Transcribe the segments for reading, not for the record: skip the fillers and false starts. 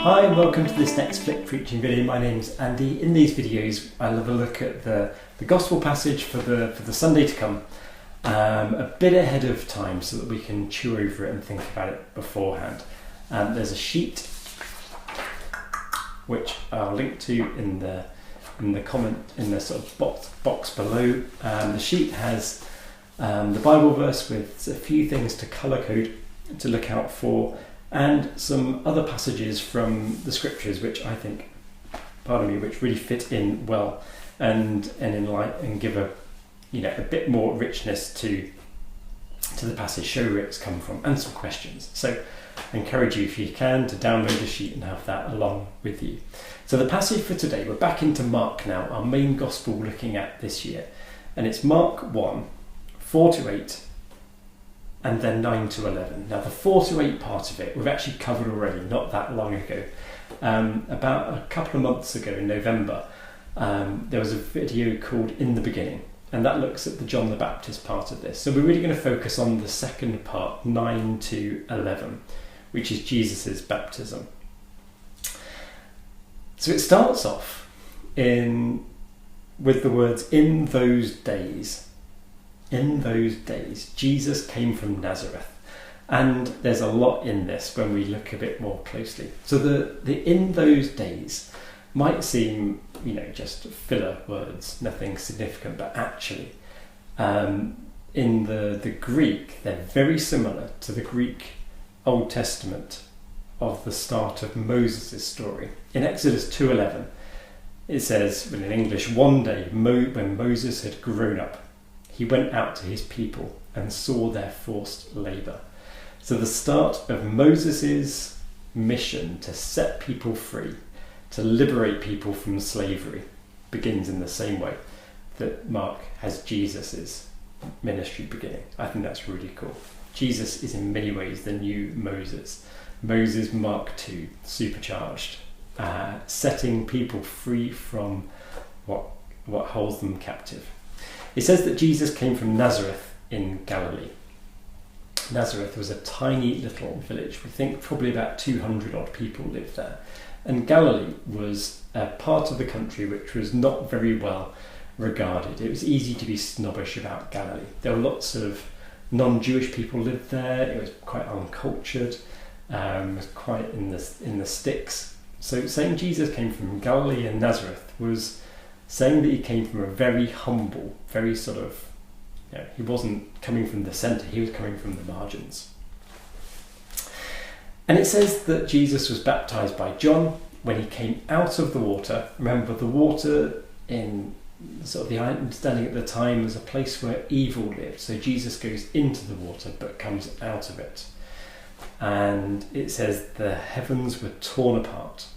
Hi and welcome to this next Flick Preaching video. My name's Andy. In these videos I'll have a look at the Gospel passage for the Sunday to come a bit ahead of time so that we can chew over it and think about it beforehand. There's a sheet which I'll link to in the comment in the sort of box below. The sheet has the Bible verse with a few things to colour code to look out for, and some other passages from the scriptures which I think, which really fit in well and give a bit more richness to the passage, show where it's come from, and some questions. So I encourage you, if you can, to download the sheet and have that along with you. So the passage for today, we're back into Mark now, our main gospel we're looking at this year, and it's Mark 1, 4-8 and then 9-11. Now the 4-8 part of it we've actually covered already, not that long ago. About a couple of months ago in November, there was a video called In the Beginning, and that looks at the John the Baptist part of this. So we're really going to focus on the second part, 9-11, which is Jesus's baptism. So it starts off with the words, in those days. In those days, Jesus came from Nazareth. And there's a lot in this when we look a bit more closely. So the in those days might seem, just filler words, nothing significant, but actually, in the Greek, they're very similar to the Greek Old Testament of the start of Moses' story. In Exodus 2:11, it says, in English, one day when Moses had grown up, he went out to his people and saw their forced labour. So the start of Moses' mission to set people free, to liberate people from slavery, begins in the same way that Mark has Jesus' ministry beginning. I think that's really cool. Jesus is in many ways the new Moses. Moses Mark II, supercharged, setting people free from what holds them captive. It says that Jesus came from Nazareth in Galilee. Nazareth was a tiny little village. We think probably about 200 odd people lived there. And Galilee was a part of the country which was not very well regarded. It was easy to be snobbish about Galilee. There were lots of non-Jewish people lived there. It was quite uncultured. It was quite in the sticks. So saying Jesus came from Galilee and Nazareth was saying that he came from a very humble, very sort of, he wasn't coming from the centre, he was coming from the margins. And it says that Jesus was baptised by John when he came out of the water. Remember, the water in sort of the understanding at the time was a place where evil lived. So Jesus goes into the water but comes out of it. And it says the heavens were torn apart.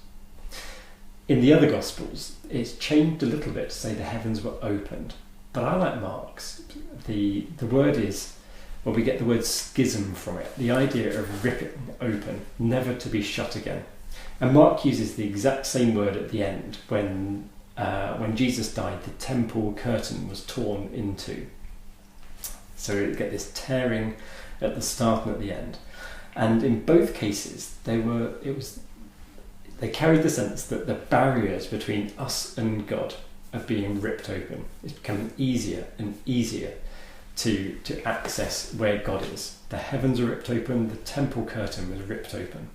In the other Gospels, it's changed a little bit to say the heavens were opened. But I like Mark's. The word is, we get the word schism from it. The idea of ripping open, never to be shut again. And Mark uses the exact same word at the end. When Jesus died, the temple curtain was torn in two. So you get this tearing at the start and at the end. And in both cases, they carried the sense that the barriers between us and God are being ripped open. It's becoming easier and easier to access where God is. The heavens are ripped open, the temple curtain was ripped open.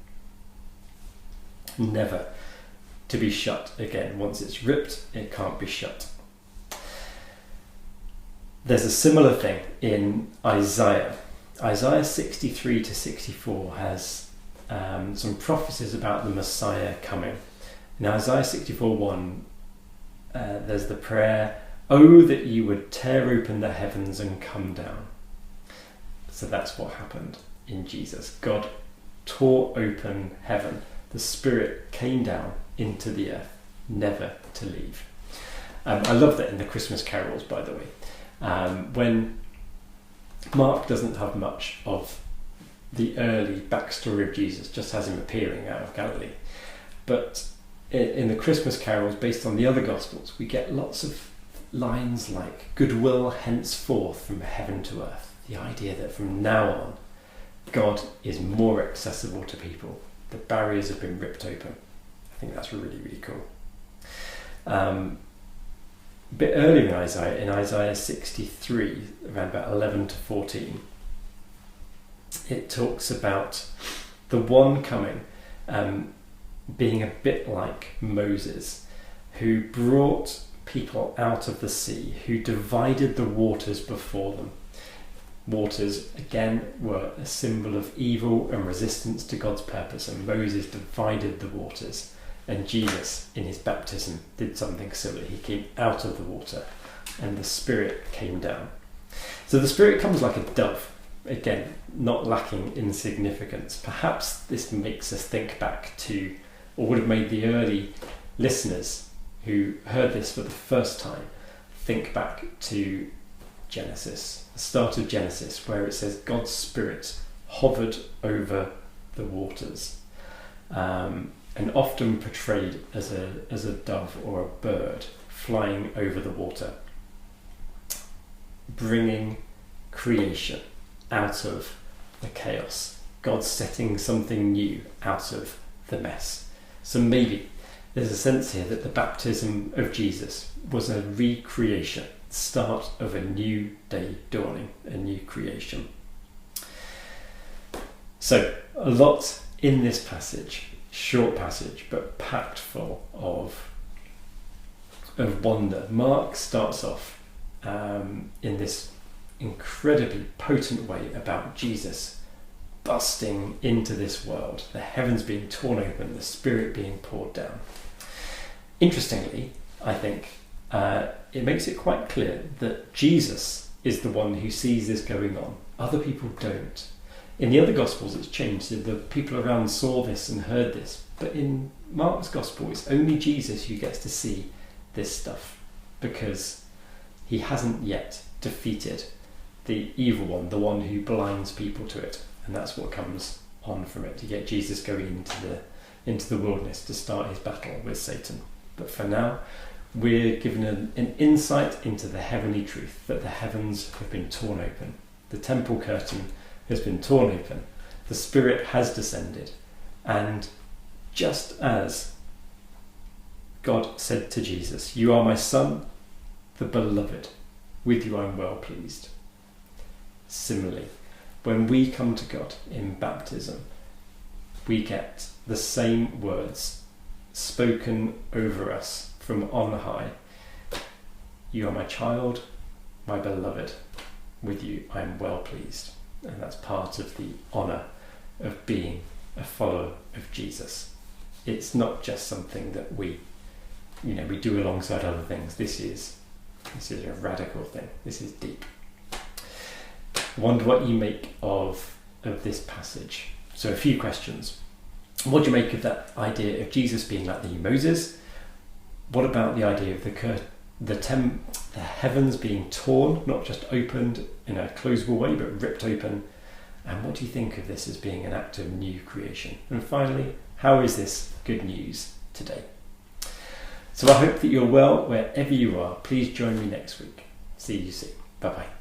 Never to be shut again. Once it's ripped, it can't be shut. There's a similar thing in Isaiah. Isaiah 63-64 has some prophecies about the Messiah coming. In Isaiah 64:1, there's the prayer, "Oh, that you would tear open the heavens and come down." So that's what happened in Jesus. God tore open heaven. The Spirit came down into the earth, never to leave. I love that in the Christmas carols, by the way. When Mark doesn't have much of the early backstory of Jesus, just has him appearing out of Galilee. But in the Christmas carols, based on the other Gospels, we get lots of lines like, "Goodwill henceforth from heaven to earth." The idea that from now on, God is more accessible to people. The barriers have been ripped open. I think that's really, really cool. A bit earlier in Isaiah 63, around about 11 to 14, it talks about the one coming being a bit like Moses, who brought people out of the sea, who divided the waters before them. Waters, again, were a symbol of evil and resistance to God's purpose, and Moses divided the waters. And Jesus, in his baptism, did something similar. He came out of the water and the Spirit came down. So the Spirit comes like a dove, again, not lacking in significance. Perhaps this makes us think back to, or would have made the early listeners who heard this for the first time think back to Genesis, the start of Genesis, where it says God's Spirit hovered over the waters. And often portrayed as a dove or a bird flying over the water, bringing creation out of the chaos. God setting something new out of the mess. So maybe there's a sense here that the baptism of Jesus was a recreation, start of a new day dawning, a new creation. So a lot in this passage. Short passage, but packed full of wonder. Mark starts off in this incredibly potent way about Jesus busting into this world, the heavens being torn open, the Spirit being poured down. Interestingly, I think it makes it quite clear that Jesus is the one who sees this going on. Other people don't. In the other Gospels it's changed. The people around saw this and heard this. But in Mark's Gospel it's only Jesus who gets to see this stuff, because he hasn't yet defeated the evil one, the one who blinds people to it. And that's what comes on from it, to get Jesus going into the wilderness to start his battle with Satan. But for now, we're given an insight into the heavenly truth, that the heavens have been torn open. The temple curtain has been torn open, the Spirit has descended, and just as God said to Jesus, "You are my Son, the beloved, with you I'm well pleased." Similarly, when we come to God in baptism, we get the same words spoken over us from on high. "You are my child, my beloved, with you I am well pleased." And that's part of the honour of being a follower of Jesus. It's not just something that we do alongside other things. This is a radical thing. This is deep. I wonder what you make of this passage. So a few questions. What do you make of that idea of Jesus being like the Moses? What about the idea of the heavens being torn, not just opened in a closable way, but ripped open? And what do you think of this as being an act of new creation? And finally, how is this good news today? So I hope that you're well wherever you are. Please join me next week. See you soon. Bye-bye.